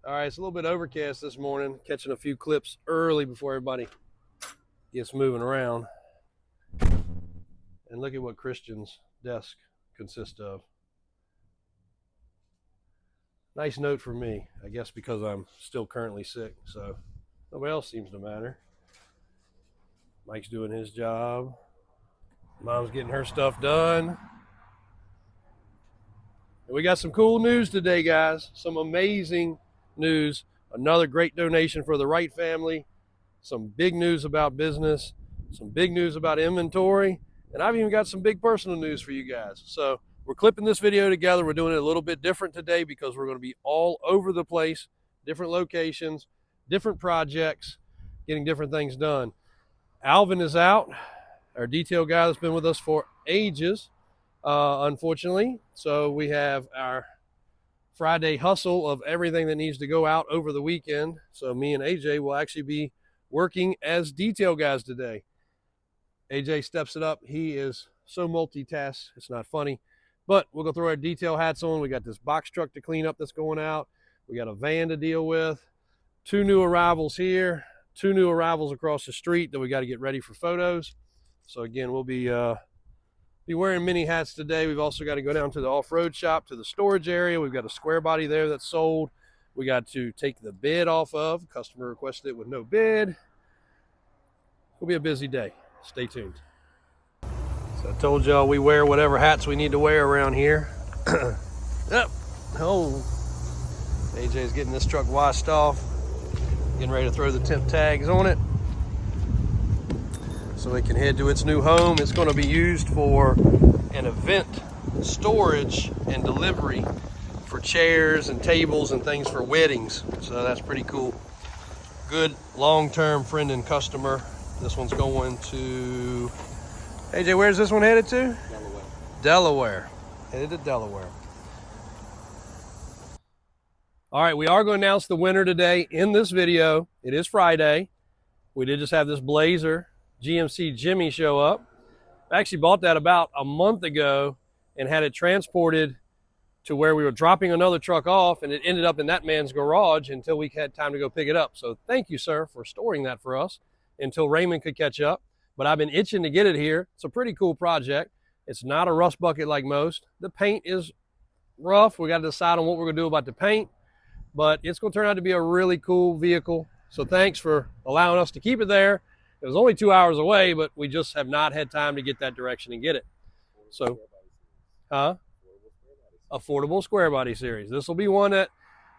All right, it's a little bit overcast this morning, catching a few clips early before everybody gets moving around. And look at what Christian's desk consists of. Nice note for me, I guess because I'm still currently sick, so nobody else seems to matter. Mike's doing his job. Mom's getting her stuff done. And we got some cool news today, guys. Some amazing news. Another great donation for the Wright family. Some big news about business. Some big news about inventory. And I've even got some big personal news for you guys. So we're clipping this video together. We're doing it a little bit different today because we're going to be all over the place, different locations, different projects, getting different things done. Alvin is out, our detail guy that's been with us for ages, unfortunately. So we have our Friday hustle of everything that needs to go out over the weekend. So me and AJ will actually be working as detail guys today. AJ steps it up. He is so multitask, it's not funny. But we'll go throw our detail hats on. We got this box truck to clean up that's going out. We got a van to deal with. 2 new arrivals here. 2 new arrivals across the street that we got to get ready for photos. So again, we'll be wearing many hats today. We've also got to go down to the off-road shop, to the storage area. We've got a square body there that's sold. We got to take the bid off of. Customer requested it with no bid. It'll be a busy day. Stay tuned. So I told y'all we wear whatever hats we need to wear around here. Yep. Oh, AJ's getting this truck washed off. Getting ready to throw the temp tags on it so it can head to its new home. It's going to be used for an event storage and delivery for chairs and tables and things for weddings. So that's pretty cool. Good long-term friend and customer. This one's going to AJ. Where's this one headed to? Delaware. Headed to Delaware. All right, we are going to announce the winner today in this video. It is Friday. We did just have this Blazer GMC Jimmy show up. I actually bought that about a month ago and had it transported to where we were dropping another truck off, and it ended up in that man's garage until we had time to go pick it up. So thank you, sir, for storing that for us until Raymond could catch up. But I've been itching to get it here. It's a pretty cool project. It's not a rust bucket like most. The paint is rough. We got to decide on what we're going to do about the paint. But it's going to turn out to be a really cool vehicle. So thanks for allowing us to keep it there. It was only 2 hours away, but we just have not had time to get that direction and get it. So, Affordable Square Body series. This will be one that,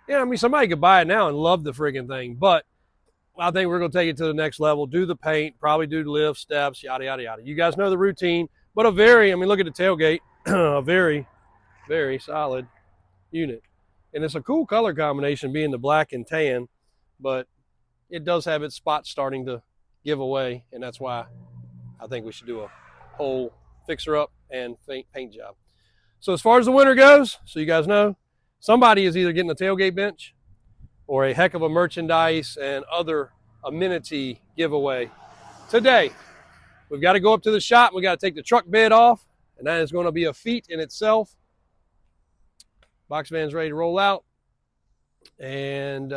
yeah, I mean, somebody could buy it now and love the friggin' thing, but I think we're going to take it to the next level, do the paint, probably do lift, steps, yada, yada, yada. You guys know the routine, but look at the tailgate, a very, very solid unit. And it's a cool color combination being the black and tan, but it does have its spots starting to give away, and that's why I think we should do a whole fixer-up and paint job. So as far as the winter goes, so you guys know, somebody is either getting a tailgate bench or a heck of a merchandise and other amenity giveaway today. We've got to go up to the shop. We got to take the truck bed off, and that is going to be a feat in itself. Box van's ready to roll out. And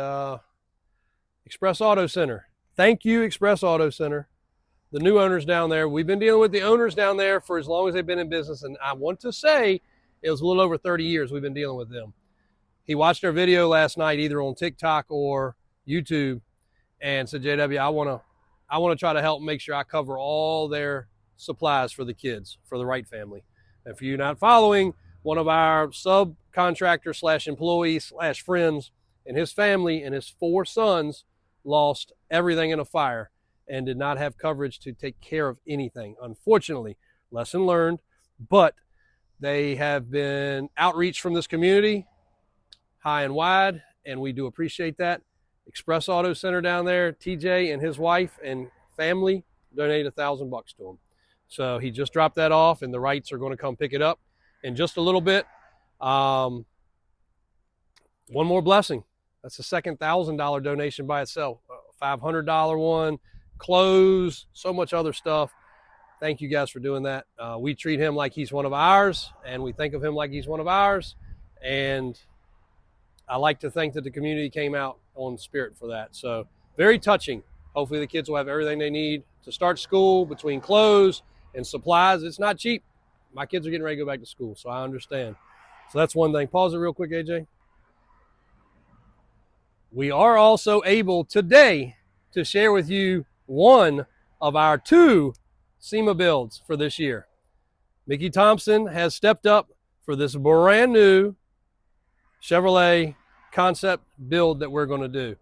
Express Auto Center. Thank you, Express Auto Center. The new owners down there. We've been dealing with the owners down there for as long as they've been in business. And I want to say it was a little over 30 years we've been dealing with them. He watched our video last night, either on TikTok or YouTube, and said, JW, I want to try to help make sure I cover all their supplies for the kids, for the Wright family. And for you not following, one of our subcontractor / employees / friends and his family and his 4 sons lost everything in a fire and did not have coverage to take care of anything. Unfortunately, lesson learned, but they have been outreach from this community high and wide, and we do appreciate that. Express Auto Center down there, TJ and his wife and family donated $1,000 to him. So he just dropped that off, and the Wrights are going to come pick it up in just a little bit. One more blessing. That's the second $1,000 donation by itself. $500 one, clothes, so much other stuff. Thank you guys for doing that. We treat him like he's one of ours, and we think of him like he's one of ours. And I like to think that the community came out on spirit for that. So very touching. Hopefully the kids will have everything they need to start school, between clothes and supplies. It's not cheap. My kids are getting ready to go back to school, so I understand. So that's one thing. Pause it real quick, AJ. We are also able today to share with you one of our 2 Sema builds for this year. Mickey Thompson has stepped up for this brand new Chevrolet concept build that we're going to do.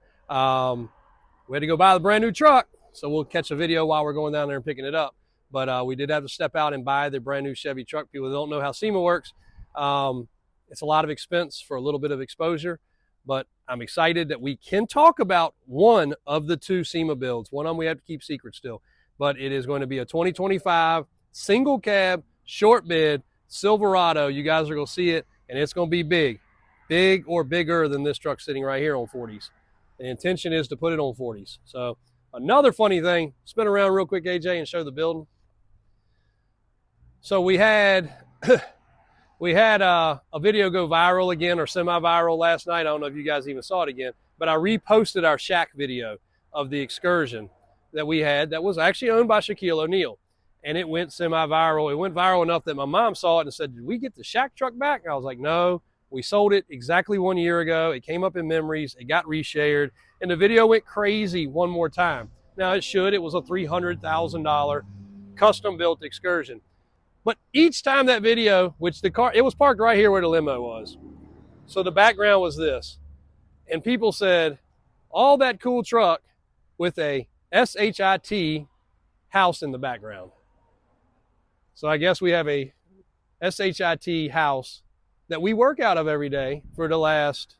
We had to go buy the brand new truck, so we'll catch a video while we're going down there and picking it up. But we did have to step out and buy the brand new Chevy truck. People that don't know how Sema works, it's a lot of expense for a little bit of exposure. But I'm excited that we can talk about one of the 2 Sema builds. One of them we have to keep secret still. But it is going to be a 2025 single cab, short bed Silverado. You guys are going to see it, and it's going to be big. Big or bigger than this truck sitting right here on 40s. The intention is to put it on 40s. So another funny thing, spin around real quick, AJ, and show the building. So we had a video go viral again, or semi-viral last night. I don't know if you guys even saw it again, but I reposted our shack video of the excursion that we had that was actually owned by Shaquille O'Neal. And it went semi-viral. It went viral enough that my mom saw it and said, "Did we get the shack truck back?" And I was like, "No, we sold it exactly 1 year ago. It came up in memories. It got reshared. And the video went crazy one more time." Now it should. It was a $300,000 custom built excursion. But each time that video, which the car, it was parked right here where the limo was. So the background was this. And people said, all that cool truck with a SHIT house in the background. So I guess we have a SHIT house that we work out of every day for the last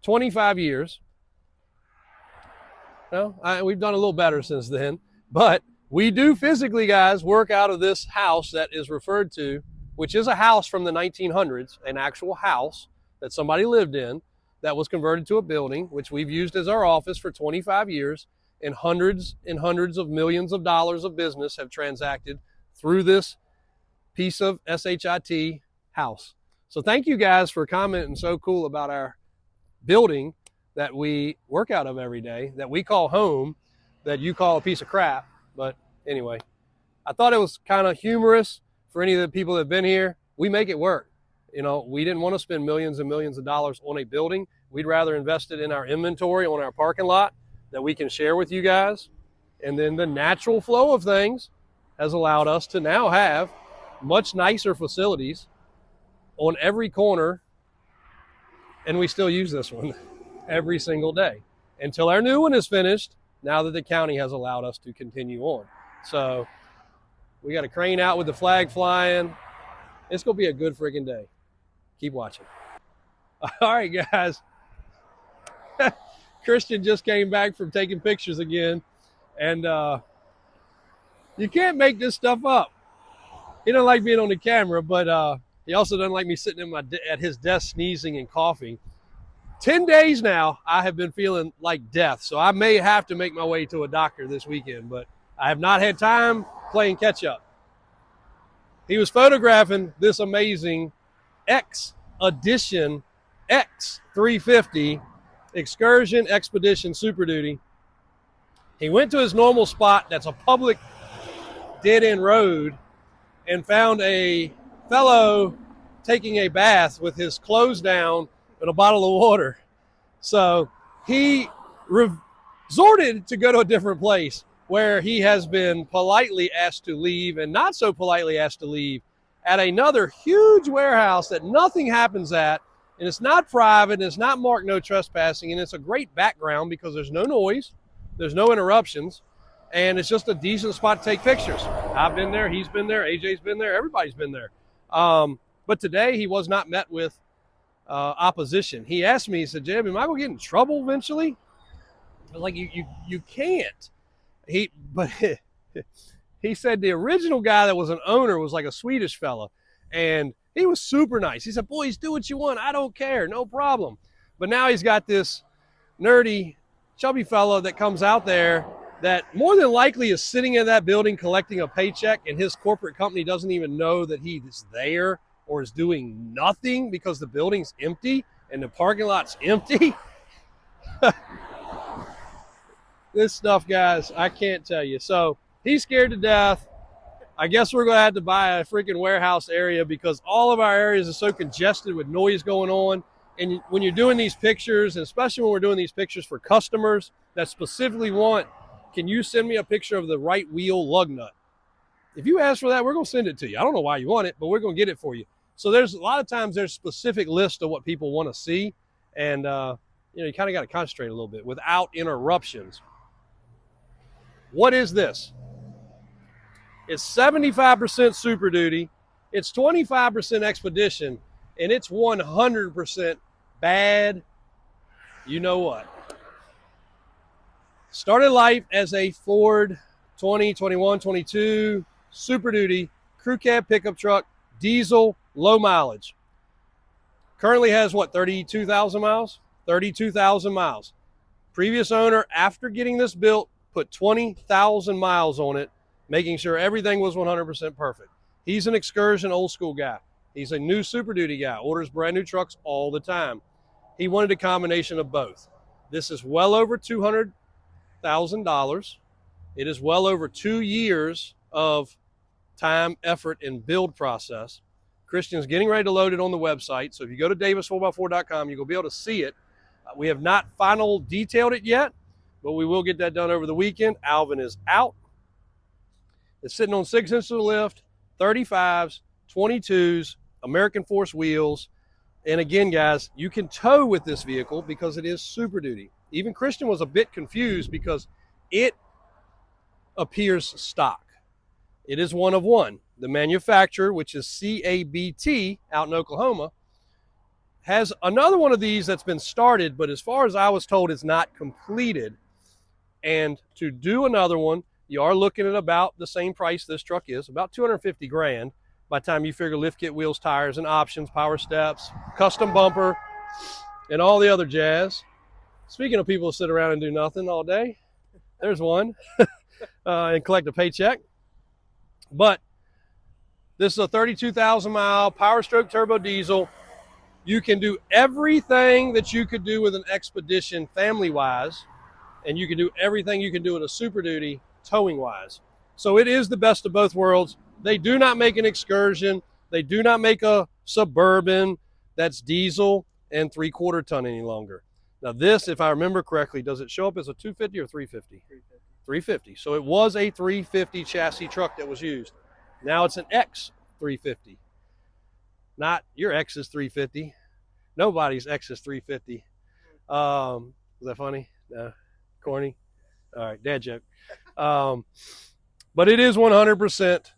25 years. Well, we've done a little better since then, but we do physically, guys, work out of this house that is referred to, which is a house from the 1900s, an actual house that somebody lived in that was converted to a building, which we've used as our office for 25 years, and hundreds of millions of dollars of business have transacted through this piece of SHIT house. So thank you guys for commenting so cool about our building that we work out of every day, that we call home, that you call a piece of crap. But anyway, I thought it was kind of humorous for any of the people that have been here. We make it work. You know, we didn't want to spend millions and millions of dollars on a building. We'd rather invest it in our inventory on our parking lot that we can share with you guys. And then the natural flow of things has allowed us to now have much nicer facilities on every corner. And we still use this one every single day until our new one is finished, now that the county has allowed us to continue on. So we got a crane out with the flag flying. It's going to be a good freaking day. Keep watching. All right, guys. Christian just came back from taking pictures again. And you can't make this stuff up. He doesn't like being on the camera, but he also doesn't like me sitting at his desk sneezing and coughing. 10 days now, I have been feeling like death, so I may have to make my way to a doctor this weekend, but I have not had time playing catch up. He was photographing this amazing X-Edition X350 Excursion Expedition Super Duty. He went to his normal spot that's a public dead-end road and found a fellow taking a bath with his clothes down and a bottle of water. So he resorted to go to a different place where he has been politely asked to leave and not so politely asked to leave at another huge warehouse that nothing happens at, and it's not private, and it's not marked no trespassing, and it's a great background because there's no noise, there's no interruptions, and it's just a decent spot to take pictures. I've been there, he's been there, AJ's been there, everybody's been there. But today he was not met with opposition. He asked me, he said, "Jim, am I going to get in trouble eventually?" I was like, you can't. But he said the original guy that was an owner was like a Swedish fella, and he was super nice. He said, "Boys, do what you want. I don't care. No problem." But now he's got this nerdy, chubby fella that comes out there that more than likely is sitting in that building collecting a paycheck, and his corporate company doesn't even know that he is there or is doing nothing because the building's empty and the parking lot's empty. This stuff, guys, I can't tell you. So he's scared to death. I guess we're going to have to buy a freaking warehouse area because all of our areas are so congested with noise going on. And when you're doing these pictures, and especially when we're doing these pictures for customers that specifically want, can you send me a picture of the right wheel lug nut? If you ask for that, we're going to send it to you. I don't know why you want it, but we're going to get it for you. So there's a lot of times there's specific list of what people want to see. And, you kind of got to concentrate a little bit without interruptions. What is this? It's 75% Super Duty. It's 25% Expedition. And it's 100% bad. You know what? Started life as a Ford 20, 21, 22 Super Duty crew cab pickup truck, diesel, low mileage. Currently has what, 32,000 miles? 32,000 miles. Previous owner, after getting this built, put 20,000 miles on it, making sure everything was 100% perfect. He's an excursion old school guy. He's a new Super Duty guy, orders brand new trucks all the time. He wanted a combination of both. This is well over $200,000. It is well over 2 years of time, effort, and build process. Christian's getting ready to load it on the website. So if you go to davis4x4.com, you'll be able to see it. We have not final detailed it yet, but we will get that done over the weekend. Alvin is out. It's sitting on 6-inch lift, 35s, 22s, American Force wheels. And again, guys, you can tow with this vehicle because it is Super Duty. Even Christian was a bit confused because it appears stock. It is one of one. The manufacturer, which is CABT out in Oklahoma, has another one of these that's been started, but as far as I was told, it's not completed. And to do another one, you are looking at about the same price this truck is, about 250 grand by the time you figure lift kit, wheels, tires, and options, power steps, custom bumper, and all the other jazz. Speaking of people who sit around and do nothing all day, there's one, and collect a paycheck. But this is a 32,000 mile Power Stroke turbo diesel. You can do everything that you could do with an Expedition family-wise, and you can do everything you can do with a Super Duty towing-wise. So it is the best of both worlds. They do not make an Excursion. They do not make a Suburban that's diesel and 3/4 ton any longer. Now this, if I remember correctly, does it show up as a 250 or 350? 350. So it was a 350 chassis truck that was used. Now it's an X350. Not your X is 350. Nobody's X is 350. Was that funny? No. Corny? All right, dad joke. But it is 100%.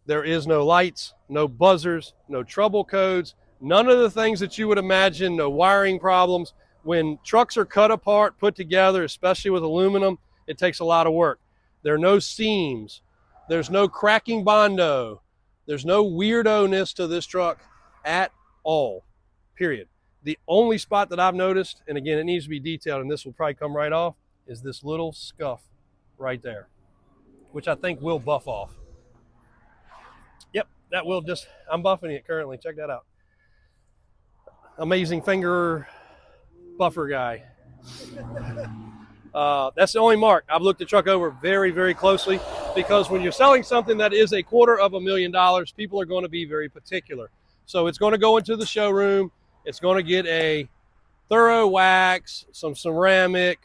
There is no lights, no buzzers, no trouble codes, none of the things that you would imagine, no wiring problems. When trucks are cut apart, put together, especially with aluminum, it takes a lot of work. There are no seams. There's no cracking Bondo. There's no weirdo-ness to this truck at all, period. The only spot that I've noticed, and again, it needs to be detailed, and this will probably come right off, is this little scuff right there, which I think will buff off. Yep, that will just, I'm buffing it currently. Check that out. Amazing finger buffer guy. That's the only mark. I've looked the truck over very, very closely because when you're selling something that is $250,000, people are going to be very particular. So it's going to go into the showroom. It's going to get a thorough wax, some ceramic,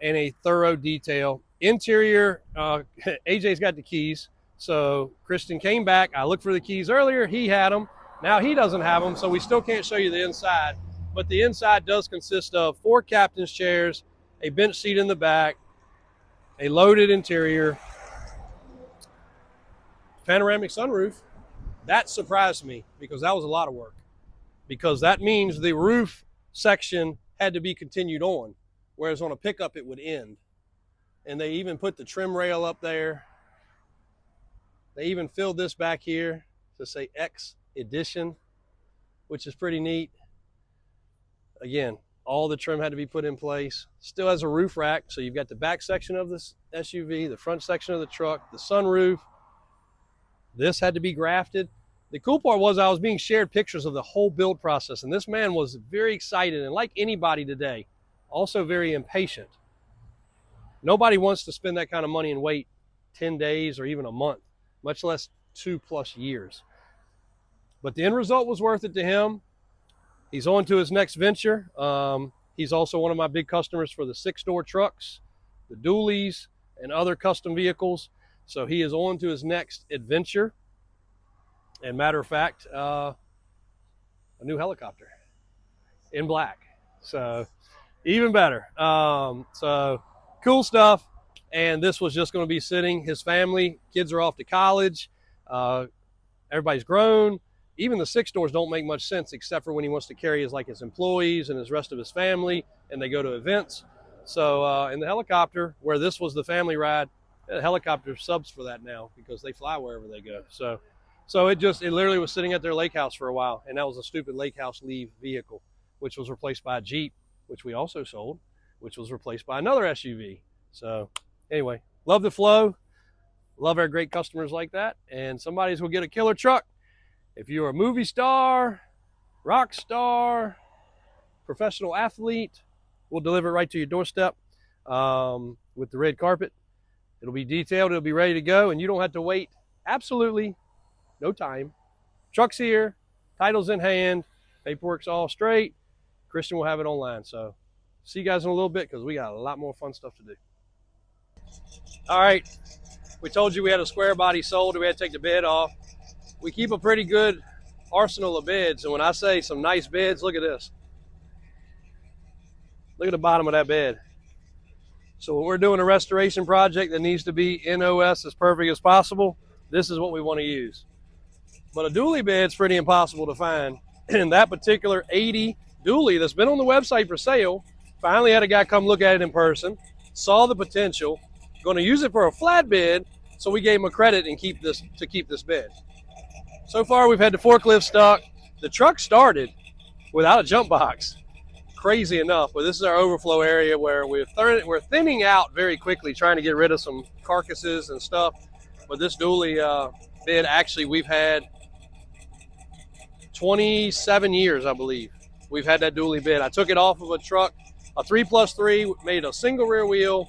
and a thorough detail. Interior, AJ's got the keys. So Kristen came back. I looked for the keys earlier. He had them. Now he doesn't have them, so we still can't show you the inside. But the inside does consist of 4 captain's chairs, a bench seat in the back, a loaded interior, panoramic sunroof. That surprised me because that was a lot of work, because that means the roof section had to be continued on, whereas on a pickup it would end. And they even put the trim rail up there. They even filled this back here to say X-Edition, which is pretty neat. Again, all the trim had to be put in place. Still has a roof rack, so you've got the back section of this SUV, the front section of the truck, the sunroof. This had to be grafted. The cool part was I was being shared pictures of the whole build process, and this man was very excited, and like anybody today, also very impatient. Nobody wants to spend that kind of money and wait 10 days or even a month, much less 2+ years. But the end result was worth it to him. He's on to his next venture. He's also one of my big customers for the 6-door trucks, the dualies, and other custom vehicles. So he is on to his next adventure. And matter of fact, a new helicopter in black. So even better. So cool stuff. And this was just going to be sitting. His family, kids are off to college. Everybody's grown. Even the 6-doors don't make much sense except for when he wants to carry his employees and his rest of his family, and they go to events. So in the helicopter, where this was the family ride, the helicopter subs for that now because they fly wherever they go. So it literally was sitting at their lake house for a while, and that was a stupid lake house leave vehicle, which was replaced by a Jeep, which we also sold, which was replaced by another SUV. So anyway, love the flow, love our great customers like that, and somebody's gonna get a killer truck. If you're a movie star, rock star, professional athlete, we'll deliver it right to your doorstep with the red carpet. It'll be detailed, it'll be ready to go, and you don't have to wait absolutely no time. Truck's here, title's in hand, paperwork's all straight. Christian will have it online. So see you guys in a little bit because we got a lot more fun stuff to do. All right, we told you we had a square body sold, we had to take the bed off. We keep a pretty good arsenal of beds, and when I say some nice beds, look at this. Look at the bottom of that bed. So when we're doing a restoration project that needs to be NOS as perfect as possible, this is what we want to use. But a dually bed's pretty impossible to find. And that particular 80 dually that's been on the website for sale, finally had a guy come look at it in person, saw the potential, going to use it for a flatbed, so we gave him a credit and keep this bed. So far, we've had the forklift stuck. The truck started without a jump box. Crazy enough, but this is our overflow area where we're thinning out very quickly, trying to get rid of some carcasses and stuff. But this dually bed, actually, we've had 27 years, I believe. We've had that dually bed. I took it off of a truck, a 3+3, made a single rear wheel,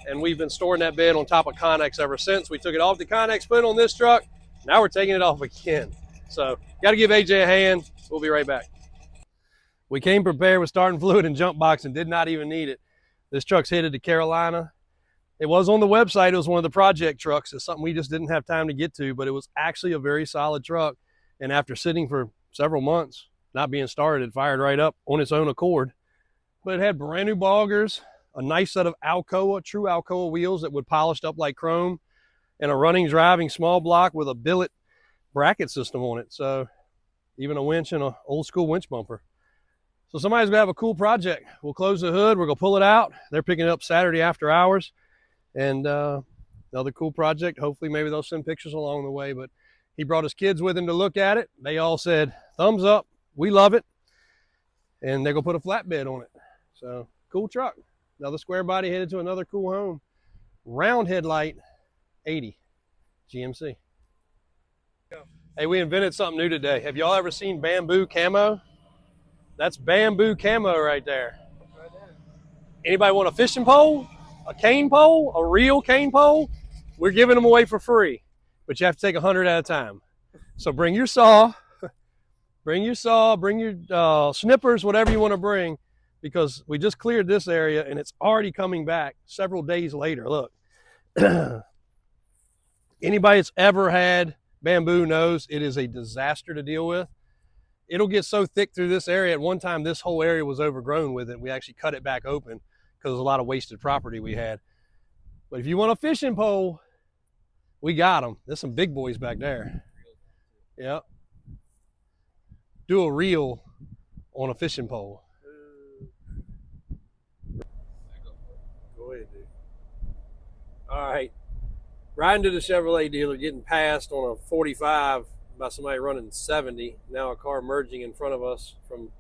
and we've been storing that bed on top of Connex ever since. We took it off the Connex, put it on this truck. Now we're taking it off again. So got to give AJ a hand. We'll be right back. We came prepared with starting fluid and jump box and did not even need it. This truck's headed to Carolina. It was on the website. It was one of the project trucks. It's something we just didn't have time to get to, but it was actually a very solid truck. And after sitting for several months, not being started, it fired right up on its own accord. But it had brand new boggers, a nice set of Alcoa, true Alcoa wheels that would polished up like chrome, and a running driving small block with a billet bracket system on it. So even a winch and an old school winch bumper. So somebody's gonna have a cool project. We'll close the hood, we're gonna pull it out. They're picking it up Saturday after hours. And another cool project. Hopefully maybe they'll send pictures along the way, but he brought his kids with him to look at it. They all said, thumbs up, we love it. And they're gonna put a flatbed on it. So cool truck. Another square body headed to another cool home. Round headlight, 80 GMC. Hey, we invented something new today. Have y'all ever seen bamboo camo? That's bamboo camo right there. Anybody want a fishing pole, a cane pole, a real cane pole? We're giving them away for free, but you have to take 100 at a time. So bring your saw, bring your snippers, whatever you want to bring, because we just cleared this area and it's already coming back several days later. Look. Anybody that's ever had bamboo knows it is a disaster to deal with. It'll get so thick through this area. At one time, this whole area was overgrown with it. We actually cut it back open because there's a lot of wasted property we had. But if you want a fishing pole, we got them. There's some big boys back there. Yep. Do a reel on a fishing pole. Go ahead, dude. All right. Riding to the Chevrolet dealer, getting passed on a 45 by somebody running 70. Now a car merging in front of us from,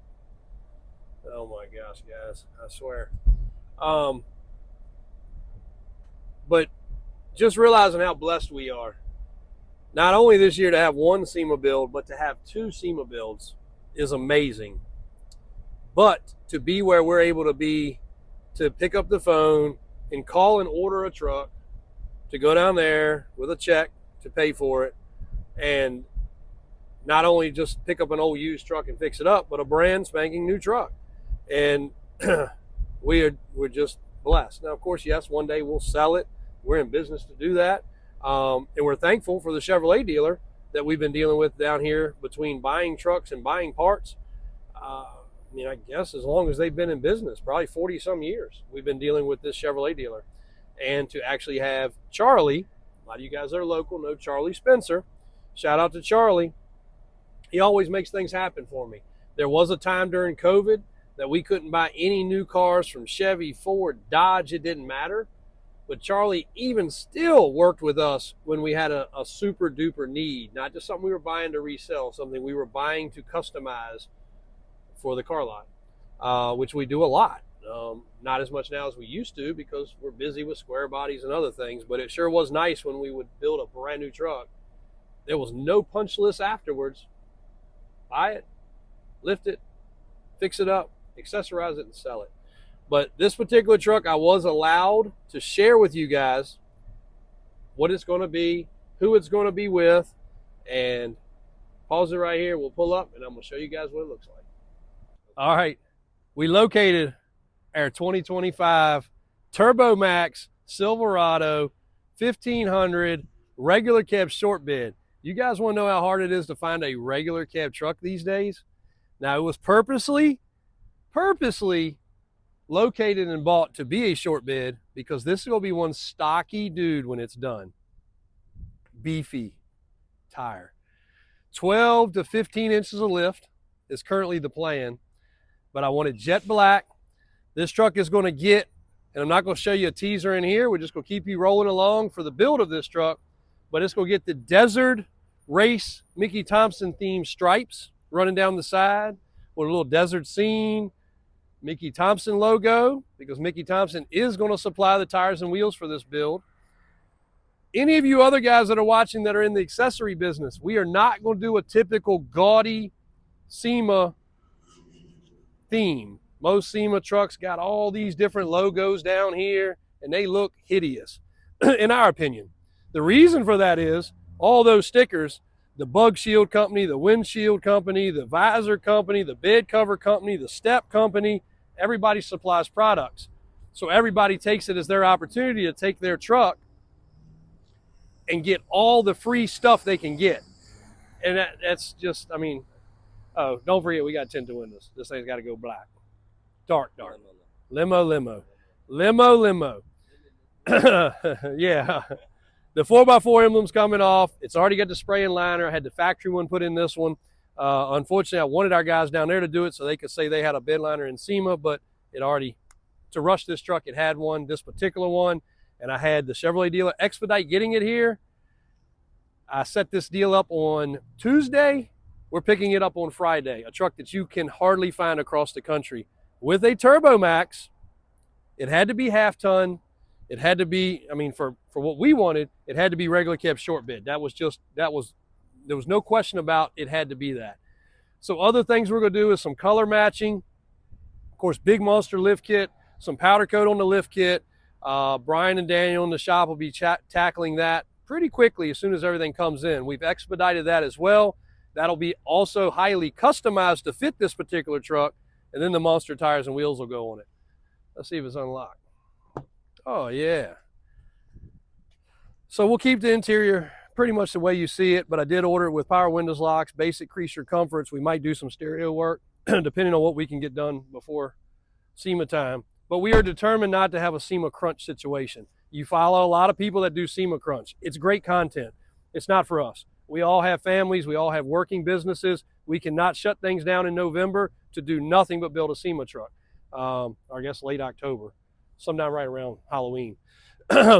oh my gosh, guys, I swear. But just realizing how blessed we are. not only this year to have one SEMA build, but to have two SEMA builds is amazing. But to be where we're able to be, to pick up the phone and call and order a truck, to go down there with a check to pay for it, and not only just pick up an old used truck and fix it up, but a brand spanking new truck. And we're just blessed. Now, of course, yes, one day we'll sell it. We're in business to do that. And we're thankful for the Chevrolet dealer that we've been dealing with down here between buying trucks and buying parts. I mean, I guess as long as they've been in business, probably 40 some years, we've been dealing with this Chevrolet dealer. And to actually have Charlie, a lot of you guys that are local know Charlie Spencer. Shout out to Charlie. He always makes things happen for me. There was a time during COVID that we couldn't buy any new cars from Chevy, Ford, Dodge. It didn't matter. But Charlie even still worked with us when we had a super duper need, not just something we were buying to resell, something we were buying to customize for the car lot, which we do a lot. Not as much now as we used to because we're busy with square bodies and other things, but it sure was nice when we would build a brand new truck. There was no punch list afterwards. Buy it, lift it, fix it up, accessorize it, and sell it. But this particular truck, I was allowed to share with you guys what it's going to be, who it's going to be with, and pause it right here. We'll pull up, and I'm going to show you guys what it looks like. All right, we located our 2025 Turbo Max Silverado 1500 regular cab short bed. You guys want to know how hard it is to find a regular cab truck these days? Now, it was purposely located and bought to be a short bed because this is going to be one stocky dude when it's done. Beefy tire. 12 to 15 inches of lift is currently the plan, but I want it jet black. This truck is going to get, and I'm not going to show you a teaser in here, we're just going to keep you rolling along for the build of this truck, but it's going to get the Desert Race Mickey Thompson themed stripes running down the side with a little desert scene, Mickey Thompson logo, because Mickey Thompson is going to supply the tires and wheels for this build. Any of you other guys that are watching that are in the accessory business, we are not going to do a typical gaudy SEMA theme. Most SEMA trucks got all these different logos down here, and they look hideous, in our opinion. The reason for that is all those stickers, the bug shield company, the windshield company, the visor company, the bed cover company, the step company, everybody supplies products. So everybody takes it as their opportunity to take their truck and get all the free stuff they can get. And that's just, I mean, oh, don't forget we got tinted windows. This thing's got to go black. Dark. Limo. Yeah. The 4x4 emblem's coming off. It's already got the spray and liner. I had the factory one put in this one. Unfortunately, I wanted our guys down there to do it so they could say they had a bed liner in SEMA, but it already, to rush this truck, it had one, this particular one, and I had the Chevrolet dealer expedite getting it here. I set this deal up on Tuesday. We're picking it up on Friday, a truck that you can hardly find across the country. With a Turbo Max, it had to be half ton. It had to be, I mean, for what we wanted, it had to be regular cab short bed. There was no question about it had to be that. So other things we're going to do is some color matching. Of course, big monster lift kit, some powder coat on the lift kit. Brian and Daniel in the shop will be tackling that pretty quickly as soon as everything comes in. We've expedited that as well. That'll be also highly customized to fit this particular truck, and then the monster tires and wheels will go on it. Let's see if it's unlocked. Oh, yeah. So we'll keep the interior pretty much the way you see it, but I did order it with power windows, locks, basic creature comforts. We might do some stereo work, depending on what we can get done before SEMA time. But we are determined not to have a SEMA crunch situation. You follow a lot of people that do SEMA crunch. It's great content. It's not for us. We all have families. We all have working businesses. We cannot shut things down in November to do nothing but build a SEMA truck. I guess late October, sometime right around Halloween.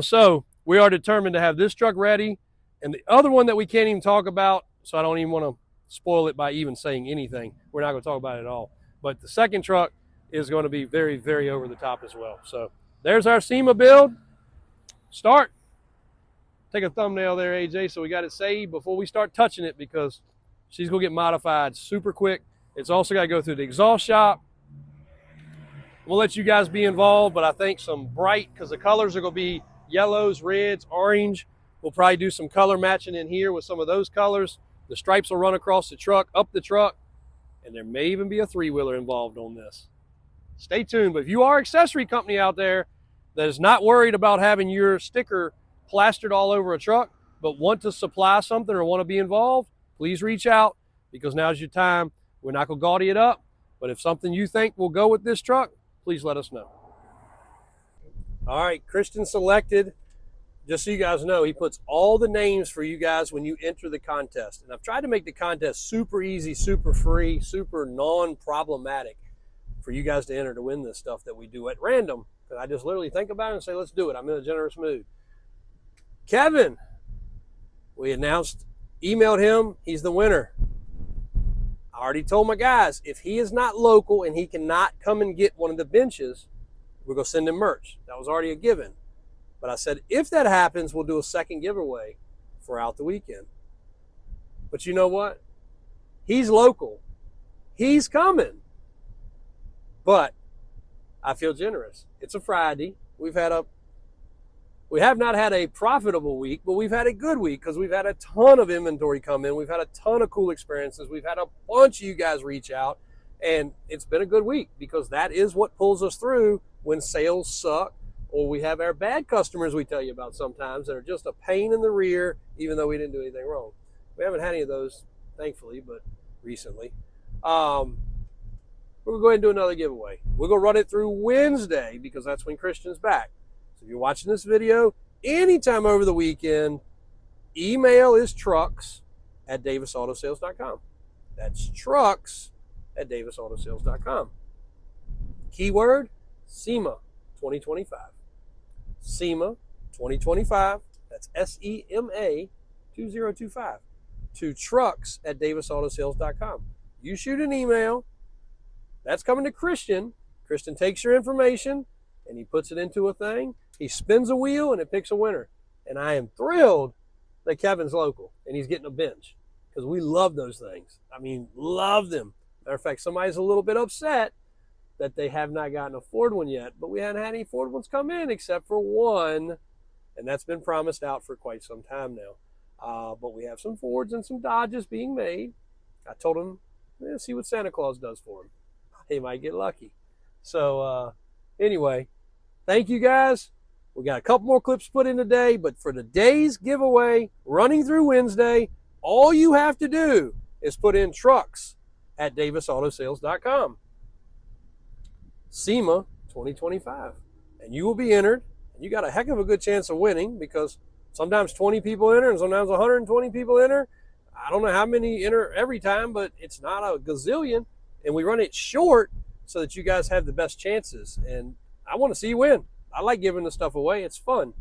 So we are determined to have this truck ready. And the other one that we can't even talk about, so I don't even want to spoil it by even saying anything. We're not going to talk about it at all. But the second truck is going to be very, very over the top as well. So there's our SEMA build. Start. take a thumbnail there, AJ, so we got it saved before we start touching it, because she's going to get modified super quick. It's also got to go through the exhaust shop. We'll let you guys be involved, but I think some bright, because the colors are going to be yellows, reds, orange. We'll probably do some color matching in here with some of those colors. The stripes will run across the truck, up the truck, and there may even be a three-wheeler involved on this. Stay tuned. But if you are an accessory company out there that is not worried about having your sticker plastered all over a truck, but want to supply something or want to be involved, please reach out, because now's your time. We're not going to gaudy it up, but if something you think will go with this truck, please let us know. All right, Christian selected. Just so you guys know, he puts all the names for you guys when you enter the contest. And I've tried to make the contest super easy, super free, super non-problematic for you guys to enter to win this stuff that we do at random. And I just literally think about it and say, let's do it. I'm in a generous mood. Kevin, we announced, emailed him, he's the winner. I already told my guys, if he is not local and he cannot come and get one of the benches, we're going to send him merch. That was already a given. But I said, if that happens, we'll do a second giveaway for out the weekend. But you know what? He's local. He's coming. But I feel generous. It's a Friday. We have not had a profitable week, but we've had a good week because we've had a ton of inventory come in. We've had a ton of cool experiences. We've had a bunch of you guys reach out, and it's been a good week because that is what pulls us through when sales suck, or we have our bad customers we tell you about sometimes that are just a pain in the rear, even though we didn't do anything wrong. We haven't had any of those, thankfully, but recently. We're going to go ahead and do another giveaway. We're going to run it through Wednesday because that's when Christian's back. So if you're watching this video anytime over the weekend, email is trucks@davisautosales.com. That's trucks@davisautosales.com. Keyword, Sema 2025. Sema 2025. That's SEMA 2025 to trucks@davisautosales.com. You shoot an email. That's coming to Christian. Christian takes your information and he puts it into a thing. He spins a wheel and it picks a winner. And I am thrilled that Kevin's local and he's getting a bench because we love those things. I mean, love them. Matter of fact, somebody's a little bit upset that they have not gotten a Ford one yet, but we haven't had any Ford ones come in except for one, and that's been promised out for quite some time now. But we have some Fords and some Dodges being made. I told him, see what Santa Claus does for him. He might get lucky. So anyway, thank you guys. We got a couple more clips put in today, but for today's giveaway, running through Wednesday, all you have to do is put in trucks@davisautosales.com. SEMA 2025, and you will be entered, and you got a heck of a good chance of winning because sometimes 20 people enter and sometimes 120 people enter. I don't know how many enter every time, but it's not a gazillion, and we run it short so that you guys have the best chances, and I want to see you win. I like giving the stuff away. It's fun,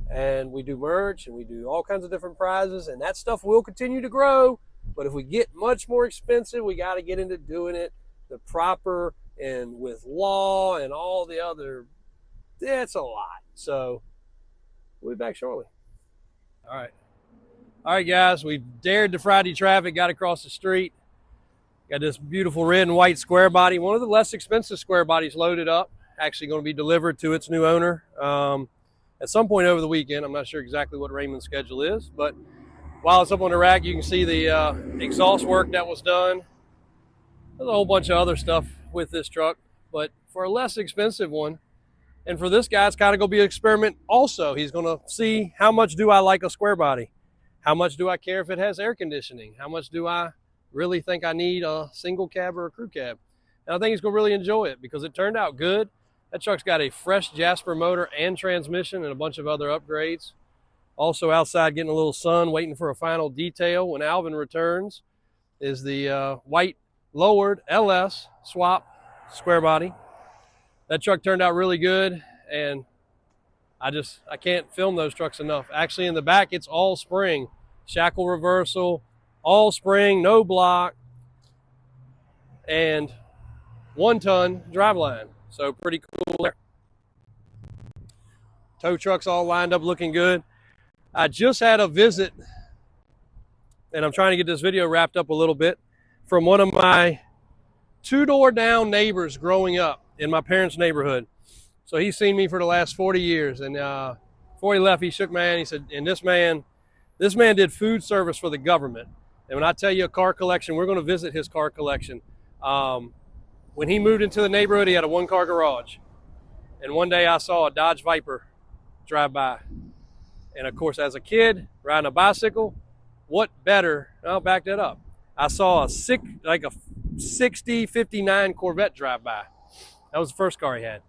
and we do merch and we do all kinds of different prizes, and that stuff will continue to grow. But if we get much more expensive, we got to get into doing it the proper and with law and all the other. It's a lot. So we'll be back shortly. All right, guys, we dared the Friday traffic, got across the street. Got this beautiful red and white square body, one of the less expensive square bodies loaded up, actually going to be delivered to its new owner at some point over the weekend. I'm not sure exactly what Raymond's schedule is, but while it's up on the rack, you can see the exhaust work that was done. There's a whole bunch of other stuff with this truck, but for a less expensive one, and for this guy, it's kind of going to be an experiment also. He's going to see, how much do I like a square body? How much do I care if it has air conditioning? How much do I really think I need a single cab or a crew cab? And I think he's going to really enjoy it because it turned out good. That truck's got a fresh Jasper motor and transmission and a bunch of other upgrades. Also outside getting a little sun, waiting for a final detail when Alvin returns, is the white lowered LS swap square body. That truck turned out really good, and I can't film those trucks enough. Actually, in the back, it's all spring. Shackle reversal, all spring, no block, and 1-ton driveline. So pretty cool there. Tow trucks all lined up looking good. I just had a visit, and I'm trying to get this video wrapped up a little bit, from one of my two-door down neighbors growing up in my parents' neighborhood. So he's seen me for the last 40 years. And before he left, he shook my hand. He said, and this man did food service for the government. And when I tell you a car collection, we're going to visit his car collection. When he moved into the neighborhood, he had a one-car garage. And one day I saw a Dodge Viper drive by. And of course, as a kid, riding a bicycle, what better? I'll back that up. I saw a 60, 59 Corvette drive by. That was the first car he had.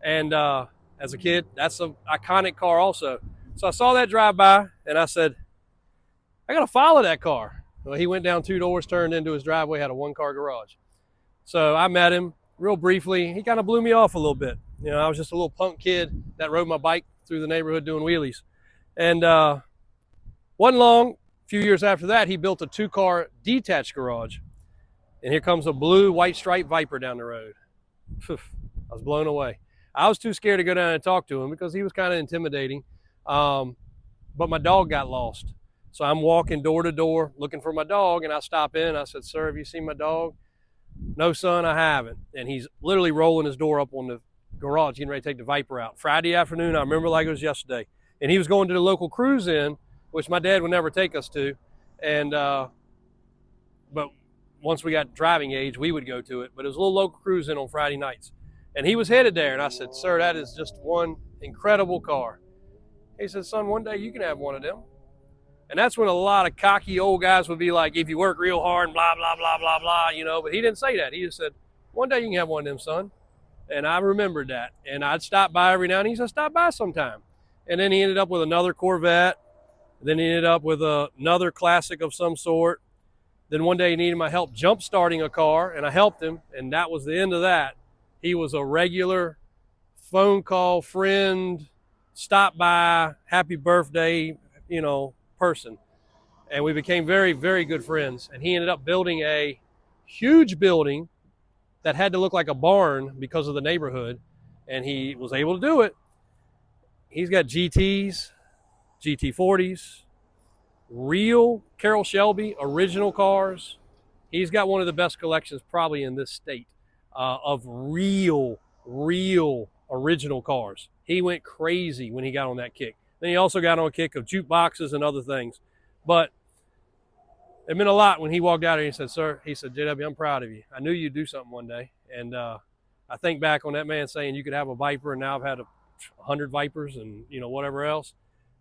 And as a kid, that's an iconic car also. So I saw that drive by, and I said, I got to follow that car. Well, he went down 2 doors, turned into his driveway, had a one-car garage. So I met him real briefly. He kind of blew me off a little bit. You know, I was just a little punk kid that rode my bike through the neighborhood doing wheelies. And wasn't long, a few years after that, he built a 2-car detached garage. And here comes a blue, white striped Viper down the road. I was blown away. I was too scared to go down and talk to him because he was kind of intimidating. But my dog got lost. So I'm walking door to door looking for my dog, and I stop in and I said, sir, have you seen my dog? No, son, I haven't. And he's literally rolling his door up on the garage, getting ready to take the Viper out. Friday afternoon, I remember like it was yesterday. And he was going to the local cruise in, which my dad would never take us to. And but once we got driving age, we would go to it. But it was a little local cruise in on Friday nights. And he was headed there. And I said, sir, that is just one incredible car. He said, son, one day you can have one of them. And that's when a lot of cocky old guys would be like, if you work real hard and blah, blah, blah, blah, blah, you know. But he didn't say that. He just said, one day you can have one of them, son. And I remembered that. And I'd stop by every now and then. He said, stop by sometime. And then he ended up with another Corvette. Then he ended up with another classic of some sort. Then one day he needed my help jump starting a car, and I helped him. And that was the end of that. He was a regular phone call friend, stop by, happy birthday, you know, person. And we became very, very good friends. And he ended up building a huge building that had to look like a barn because of the neighborhood. And he was able to do it. He's got GTs, GT40s, real Carroll Shelby original cars. He's got one of the best collections probably in this state of real original cars. He went crazy when he got on that kick. Then he also got on a kick of jukeboxes and other things. But it meant a lot when he walked out here and he said, sir, he said, JW, I'm proud of you. I knew you'd do something one day. And I think back on that man saying you could have a Viper, and now I've had 100 Vipers and, you know, whatever else.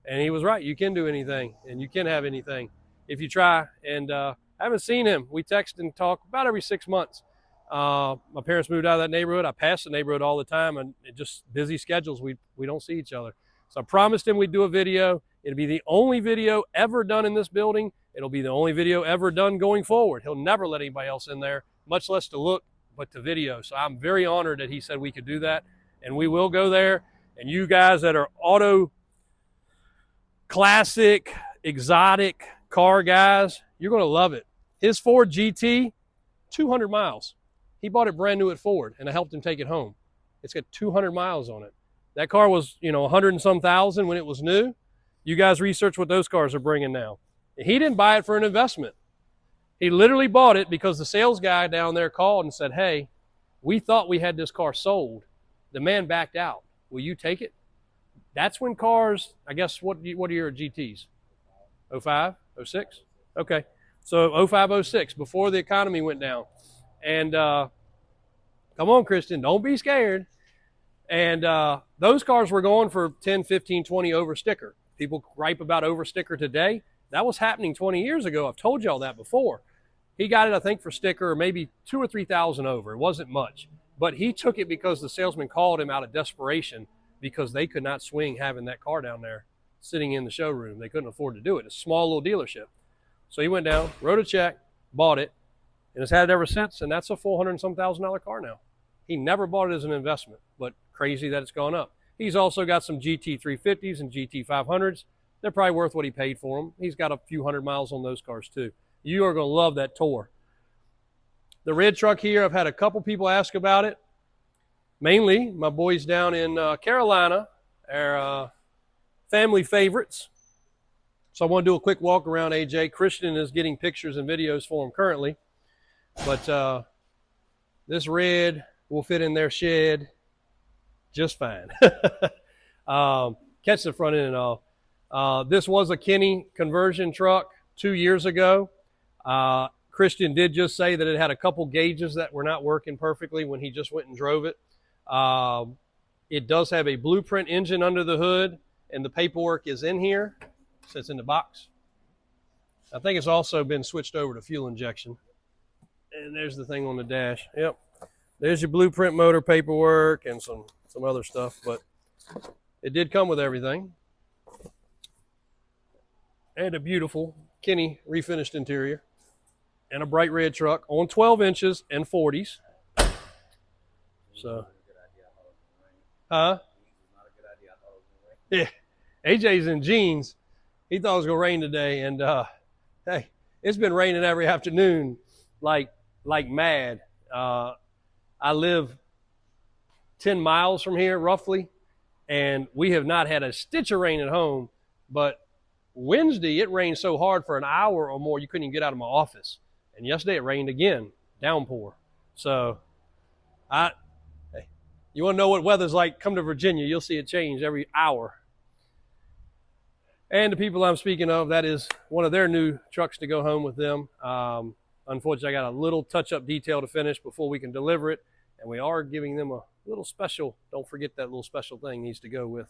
And he was right. You can do anything, and you can have anything if you try. And I haven't seen him. We text and talk about every 6 months. My parents moved out of that neighborhood. I pass the neighborhood all the time, and it just busy schedules. We don't see each other. So I promised him we'd do a video. It'll be the only video ever done in this building. It'll be the only video ever done going forward. He'll never let anybody else in there, much less to look, but to video. So I'm very honored that he said we could do that. And we will go there. And you guys that are auto classic, exotic car guys, you're going to love it. His Ford GT, 200 miles. He bought it brand new at Ford, and I helped him take it home. It's got 200 miles on it. That car was, you know, 100 and some thousand when it was new. You guys research what those cars are bringing now. He didn't buy it for an investment. He literally bought it because the sales guy down there called and said, hey, we thought we had this car sold. The man backed out. Will you take it? That's when cars, I guess, what are your GTs? 05, 06? Okay. So 05, 06, before the economy went down. And come on, Christian, don't be scared. And those cars were going for 10, 15, 20 over sticker. People gripe about over sticker today. That was happening 20 years ago. I've told y'all that before. He got it, I think, for sticker or maybe 2,000 or 3,000 over. It wasn't much. But he took it because the salesman called him out of desperation because they could not swing having that car down there sitting in the showroom. They couldn't afford to do it. It's a small little dealership. So he went down, wrote a check, bought it, and has had it ever since. And that's a $400 and some thousand car now. He never bought it as an investment, but crazy that it's gone up. He's also got some GT350s and GT500s. They're probably worth what he paid for them. He's got a few hundred miles on those cars too. You are going to love that tour. The red truck here, I've had a couple people ask about it. Mainly my boys down in Carolina are family favorites. So I want to do a quick walk around, AJ. Christian is getting pictures and videos for him currently. But this red will fit in their shed just fine. Catch the front end and all. This was a Kenny conversion truck 2 years ago. Christian did just say that it had a couple gauges that were not working perfectly when he just went and drove it. It does have a blueprint engine under the hood, and the paperwork is in here. So it's in the box. I think it's also been switched over to fuel injection. And there's the thing on the dash. Yep. There's your blueprint motor paperwork and some other stuff, but it did come with everything. And a beautiful Kenny refinished interior. And a bright red truck on 12 inches and 40s. So, yeah, AJ's in jeans. He thought it was gonna rain today, and hey, it's been raining every afternoon, like mad. I live 10 miles from here, roughly, and we have not had a stitch of rain at home. But Wednesday, it rained so hard for an hour or more, you couldn't even get out of my office. And yesterday, it rained again, downpour. So, hey, you want to know what weather's like? Come to Virginia. You'll see it change every hour. And the people I'm speaking of, that is one of their new trucks to go home with them. Unfortunately, I got a little touch-up detail to finish before we can deliver it. And we are giving them a little special, don't forget that little special thing needs to go with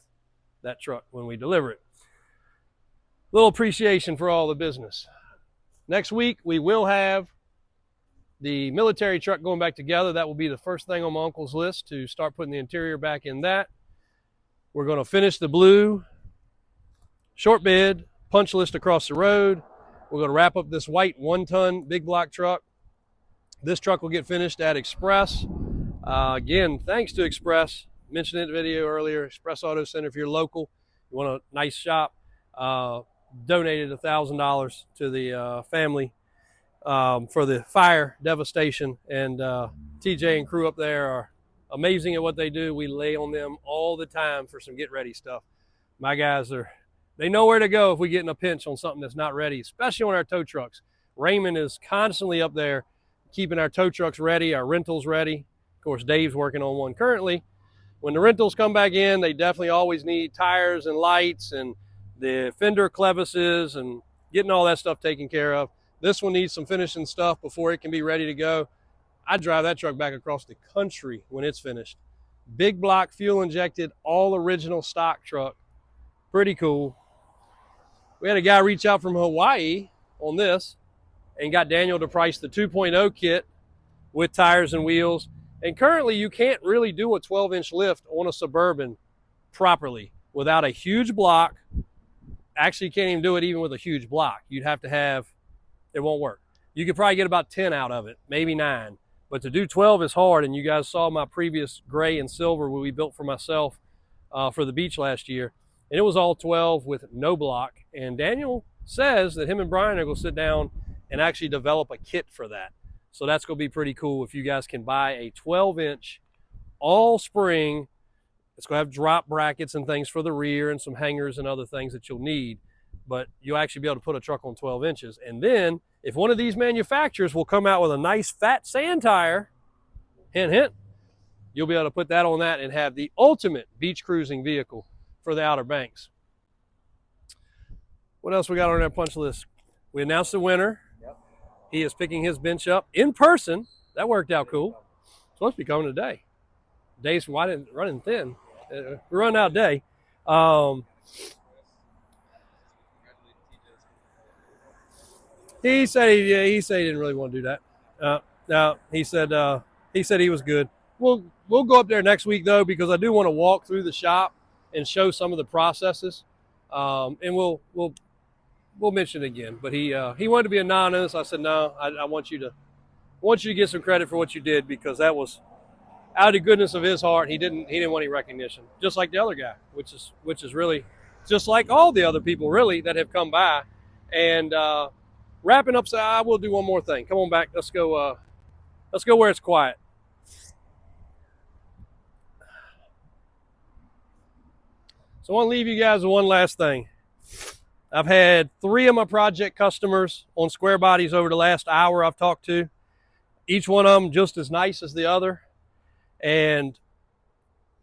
that truck when we deliver it. Little appreciation for all the business. Next week, we will have the military truck going back together. That will be the first thing on my uncle's list to start putting the interior back in that. We're going to finish the blue short bed punch list across the road. We're going to wrap up this white 1-ton big block truck. This truck will get finished at Express. Again, thanks to Express. Mentioned it in the video earlier, Express Auto Center. If you're local, you want a nice shop, donated $1,000 to the family for the fire devastation. And TJ and crew up there are amazing at what they do. We lay on them all the time for some get-ready stuff. My guys they know where to go if we get in a pinch on something that's not ready, especially on our tow trucks. Raymond is constantly up there keeping our tow trucks ready, our rentals ready. Of course, Dave's working on one currently. When the rentals come back in, they definitely always need tires and lights and the fender clevises and getting all that stuff taken care of. This one needs some finishing stuff before it can be ready to go. I drive that truck back across the country when it's finished. Big block, fuel injected, all original stock truck. Pretty cool. We had a guy reach out from Hawaii on this and got Daniel to price the 2.0 kit with tires and wheels. And currently you can't really do a 12-inch lift on a Suburban properly without a huge block. Actually, you can't even do it even with a huge block. You'd have to have, it won't work. You could probably get about 10 out of it, maybe 9. But to do 12 is hard, and you guys saw my previous gray and silver we built for myself for the beach last year. And it was all 12 with no block. And Daniel says that him and Brian are going to sit down and actually develop a kit for that. So that's going to be pretty cool if you guys can buy a 12-inch all spring. It's going to have drop brackets and things for the rear and some hangers and other things that you'll need. But you'll actually be able to put a truck on 12 inches. And then if one of these manufacturers will come out with a nice fat sand tire, hint, hint, you'll be able to put that on that and have the ultimate beach cruising vehicle for the Outer Banks. What else we got on our punch list? We announced the winner. Yep. He is picking his bench up in person. That worked out cool. It's supposed to be coming today. Days running thin. We're running out day. He said he didn't really want to do that. No, he said he was good. We'll go up there next week though, because I do want to walk through the shop and show some of the processes. And we'll mention it again. But he wanted to be anonymous. I said no. I want you to get some credit for what you did, because that was out of the goodness of his heart. He didn't want any recognition, just like the other guy, which is really just like all the other people really that have come by. And wrapping up, so I will do one more thing. Come on back. Let's go where it's quiet. So I want to leave you guys with one last thing. I've had 3 of my project customers on Square Bodies over the last hour I've talked to. Each one of them just as nice as the other. And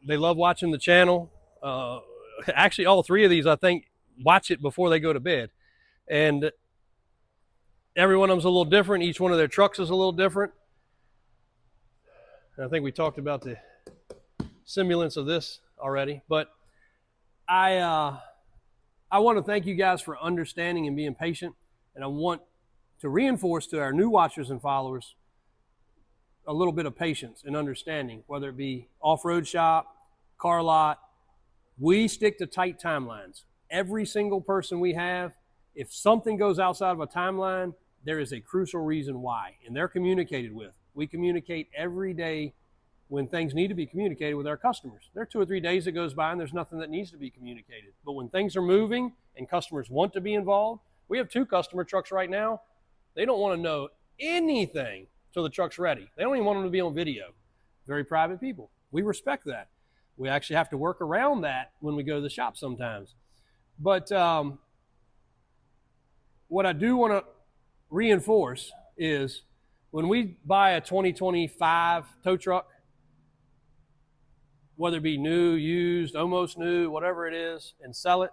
they love watching the channel. Actually, all 3 of these, I think, watch it before they go to bed. And every one of them's a little different. Each one of their trucks is a little different. And I think we talked about the simulants of this already. But I want to thank you guys for understanding and being patient. And I want to reinforce to our new watchers and followers a little bit of patience and understanding, whether it be off-road shop, car lot. We stick to tight timelines. Every single person we have, if something goes outside of a timeline, there is a crucial reason why, and they're communicated with. We communicate every day when things need to be communicated with our customers. There are 2 or 3 days that goes by and there's nothing that needs to be communicated. But when things are moving and customers want to be involved, we have 2 customer trucks right now. They don't want to know anything till the truck's ready. They don't even want them to be on video. Very private people. We respect that. We actually have to work around that when we go to the shop sometimes. But what I do want to reinforce is when we buy a 2025 tow truck, whether it be new, used, almost new, whatever it is, and sell it,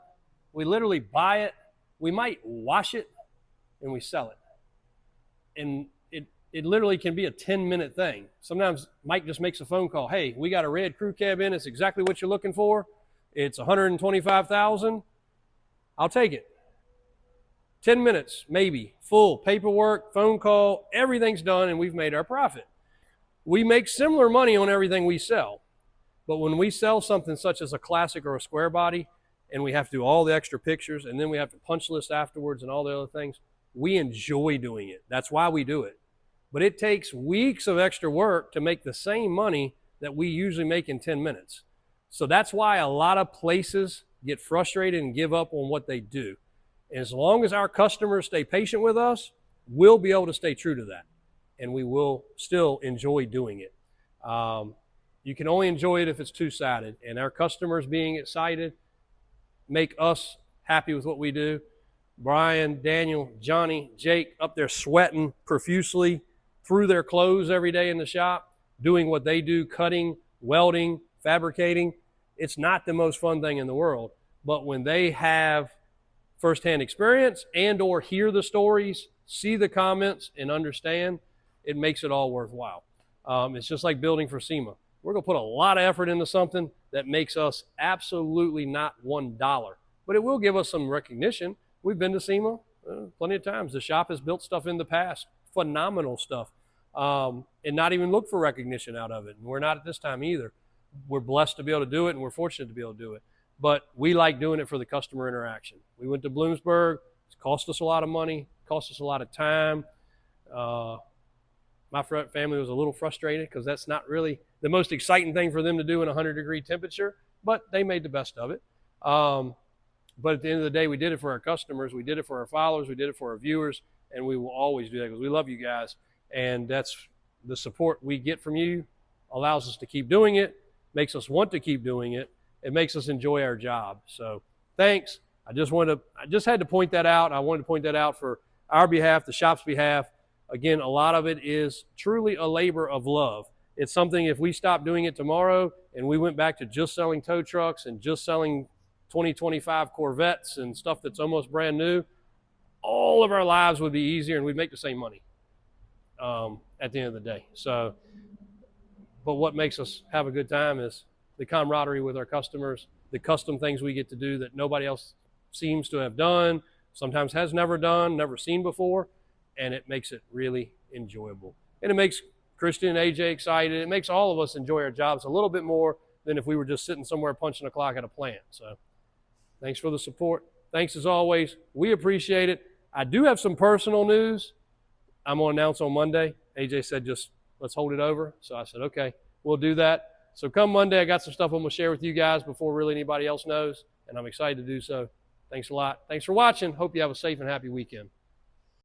we literally buy it, we might wash it, and we sell it. And it literally can be a 10-minute thing. Sometimes Mike just makes a phone call. Hey, we got a red crew cab in. It's exactly what you're looking for. It's $125,000. I'll take it. 10 minutes, maybe. Full paperwork, phone call, everything's done, and we've made our profit. We make similar money on everything we sell. But when we sell something such as a classic or a square body, and we have to do all the extra pictures, and then we have to punch list afterwards and all the other things, we enjoy doing it. That's why we do it. But it takes weeks of extra work to make the same money that we usually make in 10 minutes. So that's why a lot of places get frustrated and give up on what they do. And as long as our customers stay patient with us, we'll be able to stay true to that. And we will still enjoy doing it. You can only enjoy it if it's two-sided. And our customers being excited make us happy with what we do. Brian, Daniel, Johnny, Jake up there sweating profusely through their clothes every day in the shop, doing what they do, cutting, welding, fabricating. It's not the most fun thing in the world. But when they have firsthand experience and or hear the stories, see the comments, and understand, it makes it all worthwhile. It's just like building for Sema. We're going to put a lot of effort into something that makes us absolutely not $1, but it will give us some recognition. We've been to Sema plenty of times. The shop has built stuff in the past, phenomenal stuff, and not even look for recognition out of it. And we're not at this time either. We're blessed to be able to do it, and we're fortunate to be able to do it. But we like doing it for the customer interaction. We went to Bloomsburg. It's cost us a lot of money, cost us a lot of time. My family was a little frustrated because that's not really the most exciting thing for them to do in 100-degree temperature, but they made the best of it. But at the end of the day, we did it for our customers, we did it for our followers, we did it for our viewers, and we will always do that because we love you guys. And that's the support we get from you allows us to keep doing it, makes us want to keep doing it, it makes us enjoy our job. So thanks. I just had to point that out. I wanted to point that out for our behalf, the shop's behalf. Again, a lot of it is truly a labor of love. It's something, if we stopped doing it tomorrow and we went back to just selling tow trucks and just selling 2025 Corvettes and stuff that's almost brand new, all of our lives would be easier and we'd make the same money at the end of the day. So, but what makes us have a good time is the camaraderie with our customers, the custom things we get to do that nobody else seems to have done, sometimes has never done, never seen before, and it makes it really enjoyable. And it makes Christian and AJ excited. It makes all of us enjoy our jobs a little bit more than if we were just sitting somewhere punching a clock at a plant. So thanks for the support. Thanks as always. We appreciate it. I do have some personal news I'm going to announce on Monday. AJ said just let's hold it over. So I said, okay, we'll do that. So come Monday, I got some stuff I'm going to share with you guys before really anybody else knows, and I'm excited to do so. Thanks a lot. Thanks for watching. Hope you have a safe and happy weekend.